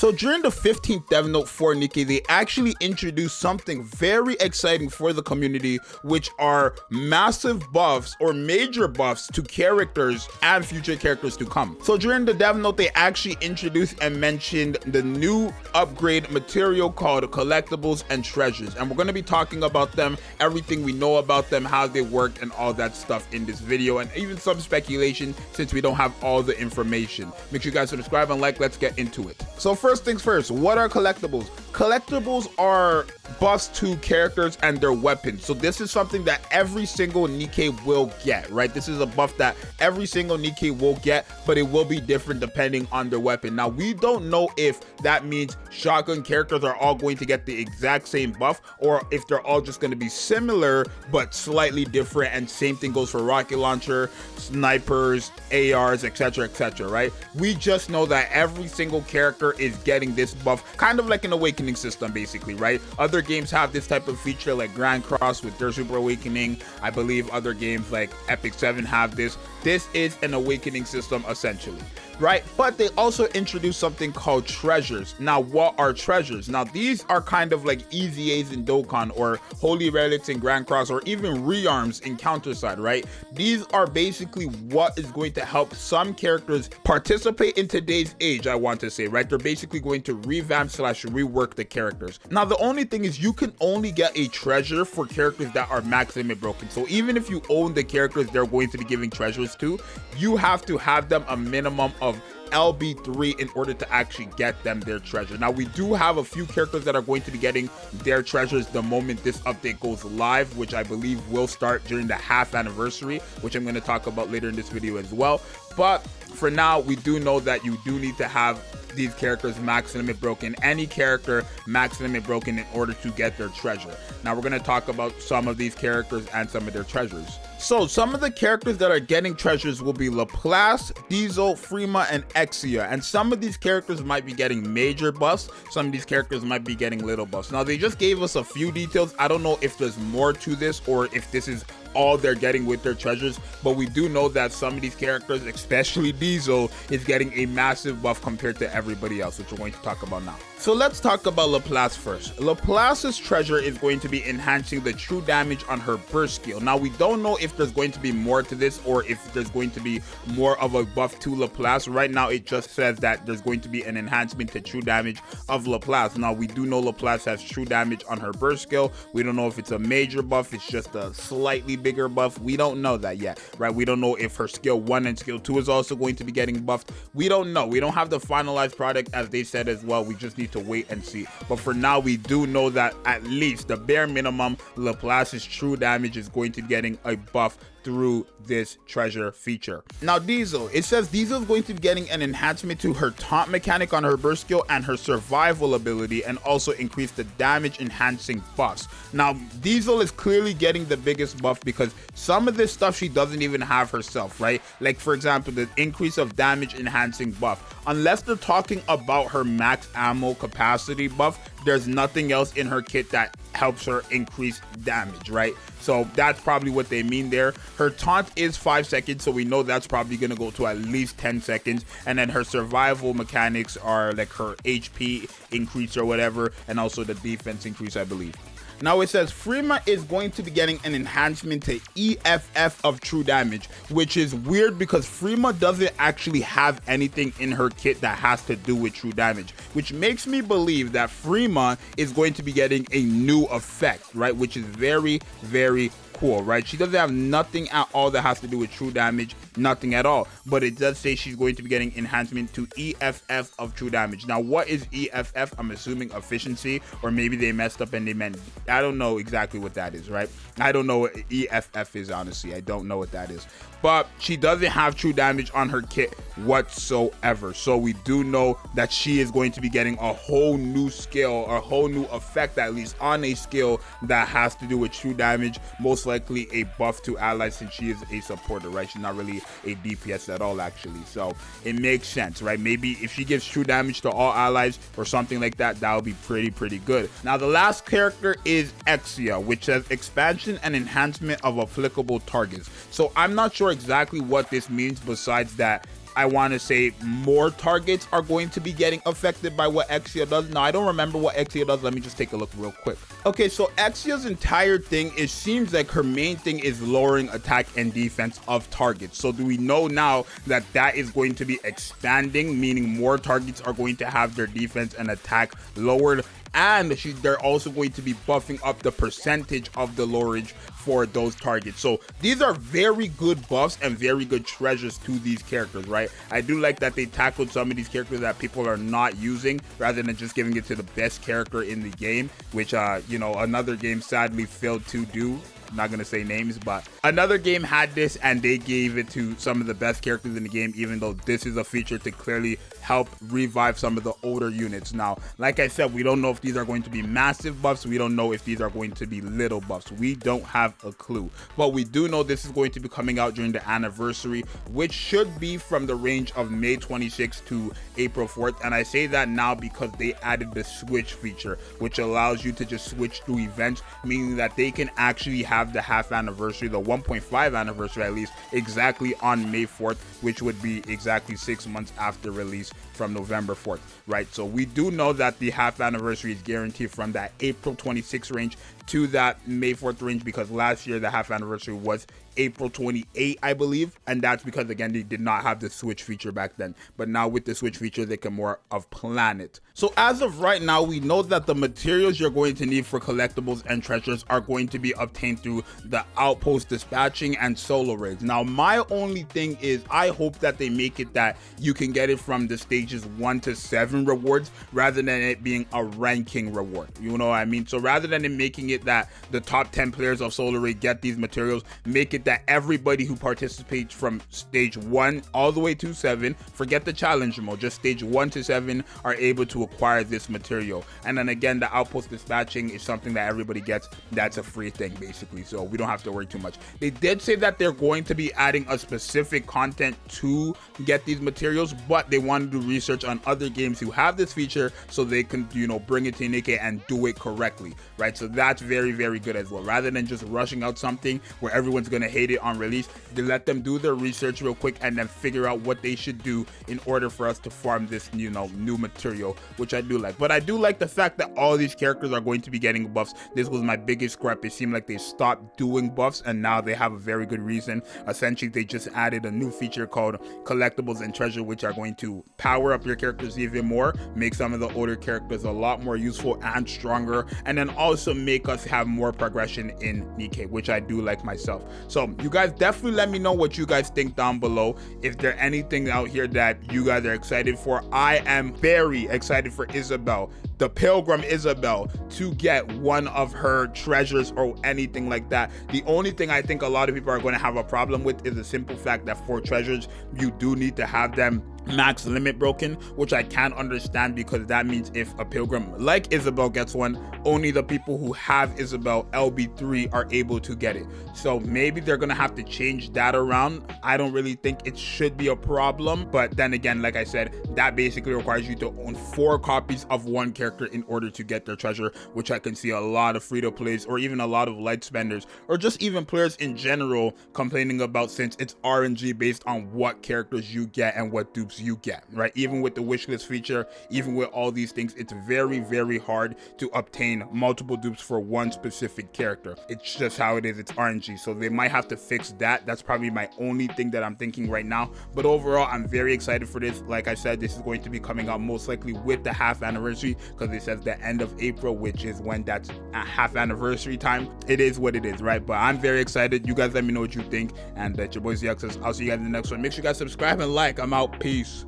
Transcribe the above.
So during the 15th dev note for Nikke, they actually introduced something very exciting for the community, which are massive buffs or major buffs to characters and future characters to come. So during the dev note, they actually introduced and mentioned the new upgrade material called collectibles and treasures, and we're going to be talking about them, everything we know about them, how they work, and all that stuff in this video, and even some speculation since we don't have all the information. Make sure you guys subscribe and like. Let's get into it. So first things first, what are collectibles? Collectibles are buffs to characters and their weapons. So this is something that every single Nikke will get, right? This is a buff that every single Nikke will get, but it will be different depending on their weapon. Now, we don't know if that means shotgun characters are all going to get the exact same buff, or if they're all just going to be similar but slightly different, and same thing goes for rocket launcher, snipers, ARs, etc, right? We just know that every single character is getting this buff, kind of like an awakening system basically, right? Other games have this type of feature like Grand Cross with their super awakening. I believe other games like Epic 7 have this. This is an awakening system essentially, right? But they also introduced something called treasures. Now, what are treasures? Now, these are kind of like EZAs in Dokkan, or holy relics in Grand Cross, or even rearms in Counterside, right? These are basically what is going to help some characters participate in today's age, I want to say, right? They're basically going to revamp / rework the characters. Now, the only thing is you can only get a treasure for characters that are max limit broken. So even if you own the characters they're going to be giving treasures to, you have to have them a minimum of LB3 in order to actually get them their treasure. Now, we do have a few characters that are going to be getting their treasures the moment this update goes live, which I believe will start during the half anniversary, which I'm going to talk about later in this video as well. But for now, we do know that you do need to have these characters max limit broken, any character max limit broken, in order to get their treasure. Now, we're going to talk about some of these characters and some of their treasures. So some of the characters that are getting treasures will be Laplace, Zxous, Frima, and Exia, and some of these characters might be getting major buffs, some of these characters might be getting little buffs. Now, they just gave us a few details. I don't know if there's more to this or if this is all they're getting with their treasures, but we do know that some of these characters, especially Zxous, is getting a massive buff compared to everybody else, which we're going to talk about now. So let's talk about Laplace first. Laplace's treasure is going to be enhancing the true damage on her burst skill. Now, we don't know if there's going to be more to this or if there's going to be more of a buff to Laplace. Right now, it just says that there's going to be an enhancement to true damage of Laplace. Now, we do know Laplace has true damage on her burst skill. We don't know if it's a major buff, it's just a slightly bigger buff. We don't know that yet, right? We don't know if her skill 1 and skill 2 is also going to be getting buffed. We don't know. We don't have the finalized product, as they said as well. We just need to wait and see. But for now, we do know that at least the bare minimum, Laplace's true damage is going to be getting a buff through this treasure feature. Now, Zxous, it says Zxous is going to be getting an enhancement to her taunt mechanic on her burst skill and her survival ability, and also increase the damage enhancing buffs. Now, Zxous is clearly getting the biggest buff because some of this stuff she doesn't even have herself, right? Like, for example, the increase of damage enhancing buff. Unless they're talking about her max ammo capacity buff, there's nothing else in her kit that helps her increase damage, right? So that's probably what they mean there. Her taunt is 5 seconds, so we know that's probably going to go to at least 10 seconds. And then her survival mechanics are like her HP increase or whatever, and also the defense increase, I believe. Now, it says Frima is going to be getting an enhancement to EFF of true damage, which is weird because Frima doesn't actually have anything in her kit that has to do with true damage, which makes me believe that Frima is going to be getting a new effect, right? Which is very, very cool, right? She doesn't have nothing at all that has to do with true damage, nothing at all, but it does say she's going to be getting enhancement to EFF of true damage. Now, what is EFF? I'm assuming efficiency, or maybe they messed up and they meant, I don't know exactly what that is, right? I don't know what EFF is, honestly. I don't know what that is, but she doesn't have true damage on her kit whatsoever. So we do know that she is going to be getting a whole new skill, or a whole new effect, at least on a skill that has to do with true damage, most likely a buff to allies, since she is a supporter, right? She's not really a DPS at all, actually. So it makes sense, right? Maybe if she gives true damage to all allies or something like that, that would be pretty good. Now, the last character is Exia, which says expansion and enhancement of applicable targets. So I'm not sure exactly what this means, besides that I want to say more targets are going to be getting affected by what Exia does. Now, I don't remember what Exia does. Let me just take a look real quick. Okay, so Exia's entire thing, it seems like her main thing is lowering attack and defense of targets. So do we know now that that is going to be expanding, meaning more targets are going to have their defense and attack lowered, and they're also going to be buffing up the percentage of the lowerage for those targets. So these are very good buffs and very good treasures to these characters, right? I do like that they tackled some of these characters that people are not using rather than just giving it to the best character in the game, which you know, another game sadly failed to do. I'm not gonna say names, but another game had this and they gave it to some of the best characters in the game, even though this is a feature to clearly help revive some of the older units. Now, like I said, we don't know if these are going to be massive buffs. We don't know if these are going to be little buffs. We don't have a clue, but we do know this is going to be coming out during the anniversary, which should be from the range of May 26th to April 4th. And I say that now because they added the switch feature, which allows you to just switch through events, meaning that they can actually have the half anniversary, the 1.5 anniversary at least, exactly on May 4th, which would be exactly 6 months after release from November 4th, right? So we do know that the half anniversary is guaranteed from that April 26th range to that May 4th range, because last year the half anniversary was April 28, I believe, and that's because again they did not have the switch feature back then, but now with the switch feature they can more of plan it. So as of right now, we know that the materials you're going to need for collectibles and treasures are going to be obtained through the outpost dispatching and solo raids. Now my only thing is I hope that they make it that you can get it from the stages 1 to 7 rewards rather than it being a ranking reward, you know what I mean? So rather than it making it that the top 10 players of solo raid get these materials, make it that everybody who participates from stage 1 all the way to 7, forget the challenge mode, just stage 1 to 7 are able to acquire this material. And then again, the outpost dispatching is something that everybody gets. That's a free thing basically, so we don't have to worry too much. They did say that they're going to be adding a specific content to get these materials, but they want to do research on other games who have this feature so they can, you know, bring it to Nikke and do it correctly, right? So that's very, very good as well. Rather than just rushing out something where everyone's gonna hate it on release, they let them do their research real quick and then figure out what they should do in order for us to farm this, you know, new material, which I do like. But I do like the fact that all these characters are going to be getting buffs. This was my biggest gripe. It seemed like they stopped doing buffs and now they have a very good reason. Essentially, they just added a new feature called collectibles and treasure, which are going to power up your characters even more, make some of the older characters a lot more useful and stronger, and then also make us have more progression in Nikke, which I do like myself. So you guys definitely let me know what you guys think down below. If there's anything out here that you guys are excited for, I am very excited for Isabelle, the Pilgrim Isabelle, to get one of her treasures or anything like that. The only thing I think a lot of people are going to have a problem with is the simple fact that for treasures you do need to have them max limit broken, which I can understand, because that means if a pilgrim like Isabelle gets one, only the people who have Isabelle LB3 are able to get it. So maybe they're gonna have to change that around. I don't really think it should be a problem, but then again, like I said, that basically requires you to own 4 copies of one character in order to get their treasure, which I can see a lot of free-to-plays or even a lot of light spenders or just even players in general complaining about, since it's RNG based on what characters you get and what dupes you get, right? Even with the wishlist feature, even with all these things, it's very, very hard to obtain multiple dupes for one specific character. It's just how it is. It's RNG, so they might have to fix that. That's probably my only thing that I'm thinking right now, but overall I'm very excited for this. Like I said, this is going to be coming out most likely with the half anniversary, because it says the end of April, which is when that's a half anniversary time. It is what it is, right? But I'm very excited. You guys let me know what you think, and that's your boy Zxous. I'll see you guys in the next one. Make sure you guys subscribe and like. I'm out. Peace.